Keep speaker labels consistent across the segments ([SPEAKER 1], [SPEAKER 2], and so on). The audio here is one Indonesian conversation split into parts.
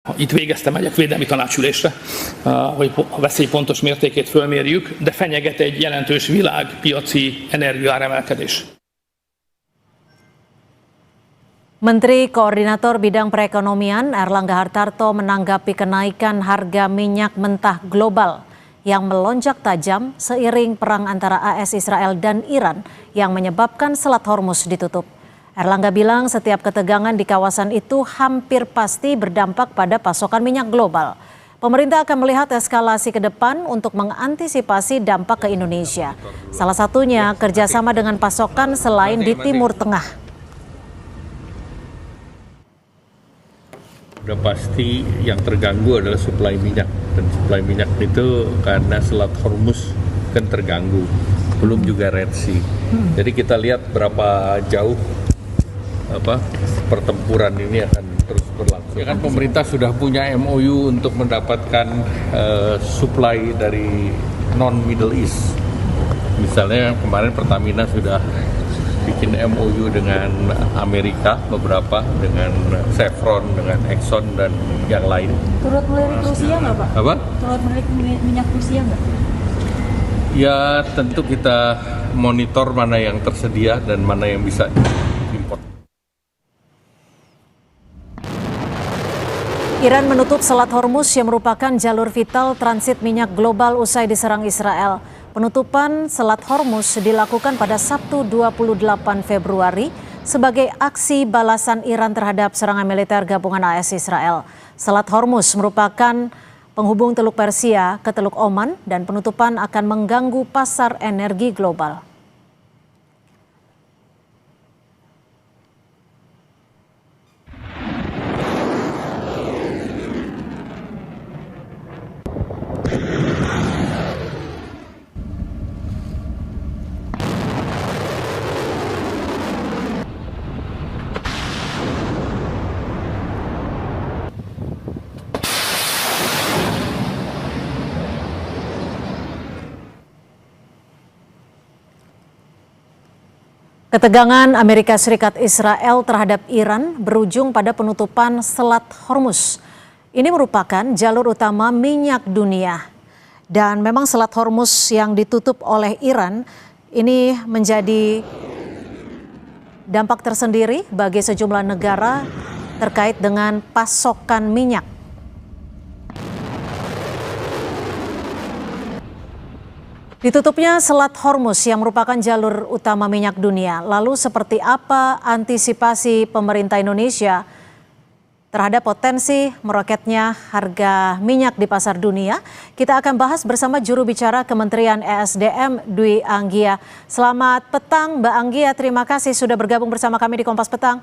[SPEAKER 1] Itt végeztem egy védelmi tanácsülésre, hogy a veszély pontos mértékét fölmérjük, de fenyeget egy jelentős világpiaci energiaáremelkedés.
[SPEAKER 2] Menteri Koordinator Bidang Perekonomian Airlangga Hartarto menanggapi kenaikan harga minyak mentah global yang melonjak tajam seiring perang antara AS Israel dan Iran yang menyebabkan Selat Hormuz ditutup. Airlangga bilang setiap ketegangan di kawasan itu hampir pasti berdampak pada pasokan minyak global. Pemerintah akan melihat eskalasi ke depan untuk mengantisipasi dampak ke Indonesia. Salah satunya kerjasama dengan pasokan selain di Timur Tengah.
[SPEAKER 3] Udah pasti yang terganggu adalah suplai minyak, dan suplai minyak itu karena Selat Hormuz kan terganggu, belum juga Red Sea. Jadi kita lihat berapa jauh pertempuran ini akan terus berlangsung. Ya kan pemerintah sudah punya MOU untuk mendapatkan supply dari non Middle East. Misalnya kemarin Pertamina sudah bikin MOU dengan Amerika beberapa, dengan Chevron, dengan Exxon dan yang lain.
[SPEAKER 4] Turut melirik Rusia nggak Pak?
[SPEAKER 3] Apa?
[SPEAKER 4] Turut melirik minyak Rusia nggak?
[SPEAKER 3] Ya tentu kita monitor mana yang tersedia dan mana yang bisa import.
[SPEAKER 2] Iran menutup Selat Hormuz yang merupakan jalur vital transit minyak global usai diserang Israel. Penutupan Selat Hormuz dilakukan pada Sabtu 28 Februari sebagai aksi balasan Iran terhadap serangan militer gabungan AS Israel. Selat Hormuz merupakan penghubung Teluk Persia ke Teluk Oman dan penutupan akan mengganggu pasar energi global. Ketegangan Amerika Serikat Israel terhadap Iran berujung pada penutupan Selat Hormuz. Ini merupakan jalur utama minyak dunia. Dan memang Selat Hormuz yang ditutup oleh Iran ini menjadi dampak tersendiri bagi sejumlah negara terkait dengan pasokan minyak. Ditutupnya Selat Hormuz yang merupakan jalur utama minyak dunia. Lalu seperti apa antisipasi pemerintah Indonesia terhadap potensi meroketnya harga minyak di pasar dunia? Kita akan bahas bersama juru bicara Kementerian ESDM Dwi Anggia. Selamat petang Mbak Anggia, terima kasih sudah bergabung bersama kami di Kompas Petang.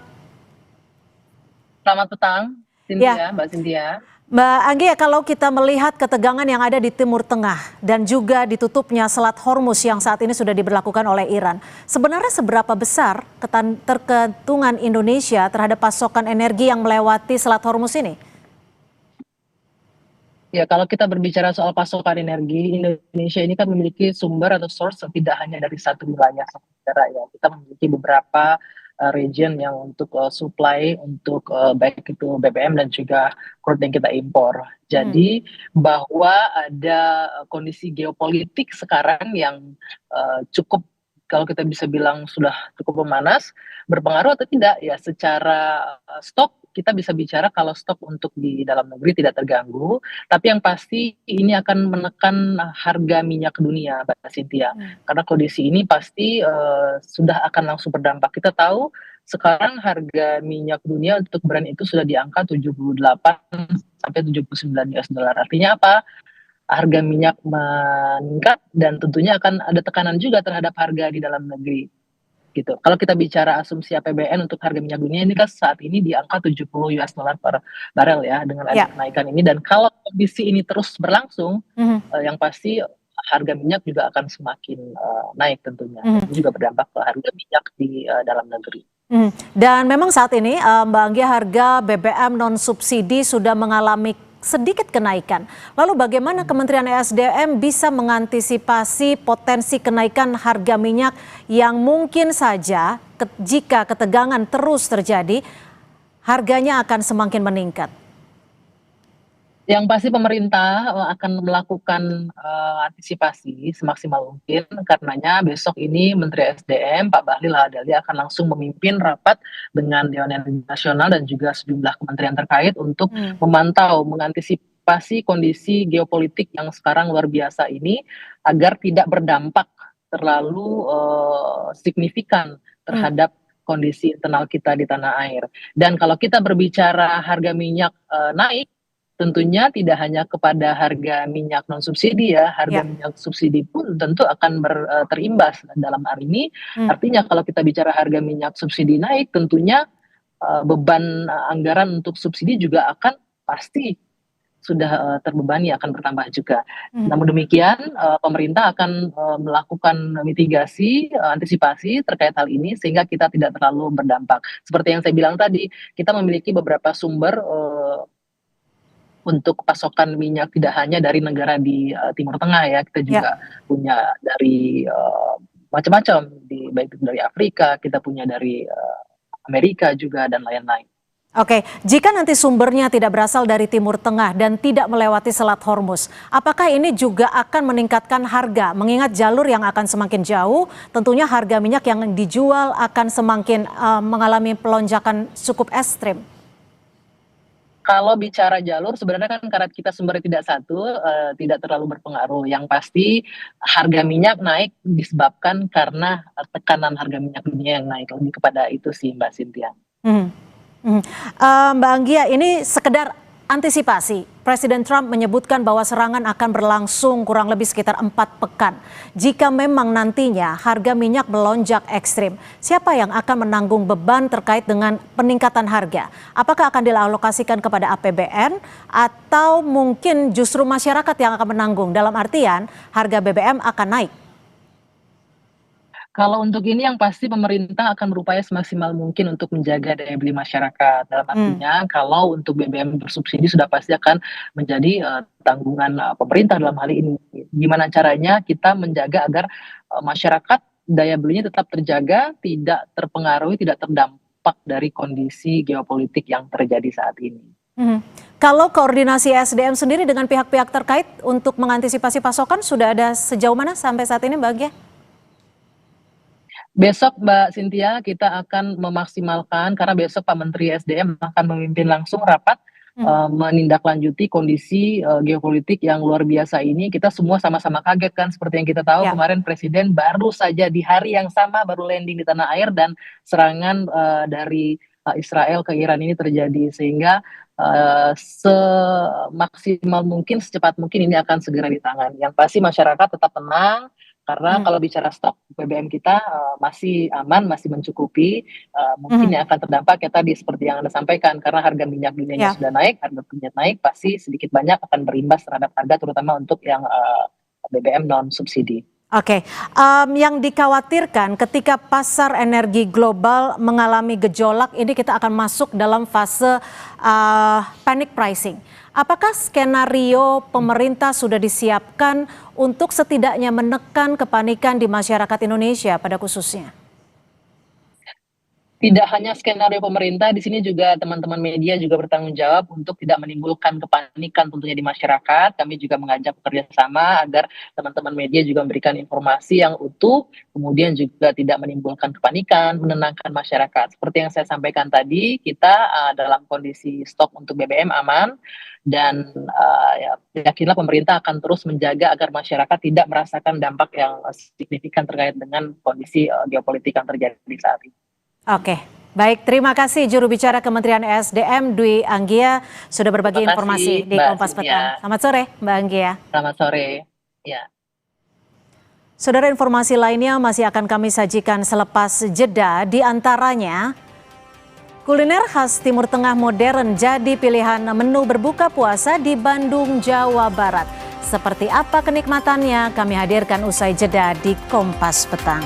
[SPEAKER 5] Selamat petang, Cynthia, Mbak Cynthia.
[SPEAKER 2] Mbak Anggia, kalau kita melihat ketegangan yang ada di Timur Tengah dan juga ditutupnya Selat Hormuz yang saat ini sudah diberlakukan oleh Iran, sebenarnya seberapa besar ketergantungan Indonesia terhadap pasokan energi yang melewati Selat Hormuz ini?
[SPEAKER 5] Ya, kalau kita berbicara soal pasokan energi, Indonesia ini kan memiliki sumber atau source tidak hanya dari satu wilayah negara ya. Kita memiliki beberapa region yang untuk supply untuk baik itu BBM dan juga crude yang kita impor. Jadi bahwa ada kondisi geopolitik sekarang yang cukup, kalau kita bisa bilang sudah cukup memanas, berpengaruh atau tidak ya secara stok. Kita bisa bicara kalau stok untuk di dalam negeri tidak terganggu, tapi yang pasti ini akan menekan harga minyak dunia, Mbak Cynthia. Karena kondisi ini pasti sudah akan langsung berdampak. Kita tahu sekarang harga minyak dunia untuk Brent itu sudah di angka 78 sampai 79 US dollar. Artinya apa? Harga minyak meningkat dan tentunya akan ada tekanan juga terhadap harga di dalam negeri. Gitu. Kalau kita bicara asumsi APBN untuk harga minyak dunia ini kan saat ini di angka 70 US dollar per barel ya dengan ada kenaikan ini, dan kalau kondisi ini terus berlangsung yang pasti harga minyak juga akan semakin naik tentunya. Ini juga berdampak ke harga minyak di dalam negeri.
[SPEAKER 2] Dan memang saat ini Mbak Anggia, harga BBM non subsidi sudah mengalami sedikit kenaikan. Lalu bagaimana Kementerian ESDM bisa mengantisipasi potensi kenaikan harga minyak yang mungkin saja jika ketegangan terus terjadi, harganya akan semakin meningkat?
[SPEAKER 5] Yang pasti pemerintah akan melakukan antisipasi semaksimal mungkin, karenanya besok ini Menteri SDM Pak Bahlil Lahadalia akan langsung memimpin rapat dengan Dewan Energi Nasional dan juga sejumlah kementerian terkait untuk memantau, mengantisipasi kondisi geopolitik yang sekarang luar biasa ini agar tidak berdampak terlalu signifikan terhadap kondisi internal kita di tanah air. Dan kalau kita berbicara harga minyak naik, tentunya tidak hanya kepada harga minyak non subsidi ya, harga minyak subsidi pun tentu akan terimbas dalam hari ini. Artinya kalau kita bicara harga minyak subsidi naik, tentunya beban anggaran untuk subsidi juga akan pasti sudah terbebani, akan bertambah juga. Namun demikian, pemerintah akan melakukan mitigasi, antisipasi terkait hal ini sehingga kita tidak terlalu berdampak. Seperti yang saya bilang tadi, kita memiliki beberapa sumber untuk pasokan minyak tidak hanya dari negara di Timur Tengah ya, kita juga punya dari macam-macam, baik dari Afrika, kita punya dari Amerika juga dan lain-lain.
[SPEAKER 2] Oke, jika nanti sumbernya tidak berasal dari Timur Tengah dan tidak melewati Selat Hormuz, apakah ini juga akan meningkatkan harga? Mengingat jalur yang akan semakin jauh, tentunya harga minyak yang dijual akan semakin mengalami pelonjakan cukup ekstrim.
[SPEAKER 5] Kalau bicara jalur, sebenarnya kan karena kita sumbernya tidak satu, tidak terlalu berpengaruh. Yang pasti harga minyak naik disebabkan karena tekanan harga minyak dunia yang naik. Lebih kepada itu sih Mbak Cynthia.
[SPEAKER 2] Mbak Anggia, ini sekedar antisipasi. Presiden Trump menyebutkan bahwa serangan akan berlangsung kurang lebih sekitar 4 pekan. Jika memang nantinya harga minyak melonjak ekstrim, siapa yang akan menanggung beban terkait dengan peningkatan harga? Apakah akan dialokasikan kepada APBN atau mungkin justru masyarakat yang akan menanggung? Dalam artian harga BBM akan naik.
[SPEAKER 5] Kalau untuk ini yang pasti pemerintah akan berupaya semaksimal mungkin untuk menjaga daya beli masyarakat. Dalam artinya kalau untuk BBM bersubsidi sudah pasti akan menjadi tanggungan pemerintah dalam hal ini. Gimana caranya kita menjaga agar masyarakat daya belinya tetap terjaga, tidak terpengaruhi, tidak terdampak dari kondisi geopolitik yang terjadi saat ini.
[SPEAKER 2] Kalau koordinasi SDM sendiri dengan pihak-pihak terkait untuk mengantisipasi pasokan sudah ada sejauh mana sampai saat ini Mbak Anggia?
[SPEAKER 5] Besok Mbak Cynthia kita akan memaksimalkan karena besok Pak Menteri SDM akan memimpin langsung rapat menindaklanjuti kondisi geopolitik yang luar biasa ini. Kita semua sama-sama kaget kan, seperti yang kita tahu kemarin Presiden baru saja di hari yang sama baru landing di tanah air dan serangan dari Israel ke Iran ini terjadi, sehingga semaksimal mungkin, secepat mungkin ini akan segera ditangani. Yang pasti masyarakat tetap tenang. Karena kalau bicara stok BBM kita masih aman, masih mencukupi. Mungkin yang akan terdampak ya tadi seperti yang Anda sampaikan, karena harga minyak dunianya sudah naik, harga minyak naik pasti sedikit banyak akan berimbas terhadap harga, terutama untuk yang BBM non subsidi.
[SPEAKER 2] Oke, yang dikhawatirkan ketika pasar energi global mengalami gejolak, ini kita akan masuk dalam fase panic pricing. Apakah skenario pemerintah sudah disiapkan untuk setidaknya menekan kepanikan di masyarakat Indonesia pada khususnya?
[SPEAKER 5] Tidak hanya skenario pemerintah, di sini juga teman-teman media juga bertanggung jawab untuk tidak menimbulkan kepanikan tentunya di masyarakat. Kami juga mengajak bekerja sama agar teman-teman media juga memberikan informasi yang utuh, kemudian juga tidak menimbulkan kepanikan, menenangkan masyarakat. Seperti yang saya sampaikan tadi, kita dalam kondisi stok untuk BBM aman, dan yakinlah pemerintah akan terus menjaga agar masyarakat tidak merasakan dampak yang signifikan terkait dengan kondisi geopolitik yang terjadi saat ini.
[SPEAKER 2] Oke, baik, terima kasih juru bicara Kementerian SDM Dwi Anggia sudah berbagi informasi di Kompas Petang. Selamat sore Mbak Anggia.
[SPEAKER 5] Selamat sore. Ya.
[SPEAKER 2] Saudara, informasi lainnya masih akan kami sajikan selepas jeda, di antaranya kuliner khas Timur Tengah modern jadi pilihan menu berbuka puasa di Bandung, Jawa Barat. Seperti apa kenikmatannya kami hadirkan usai jeda di Kompas Petang.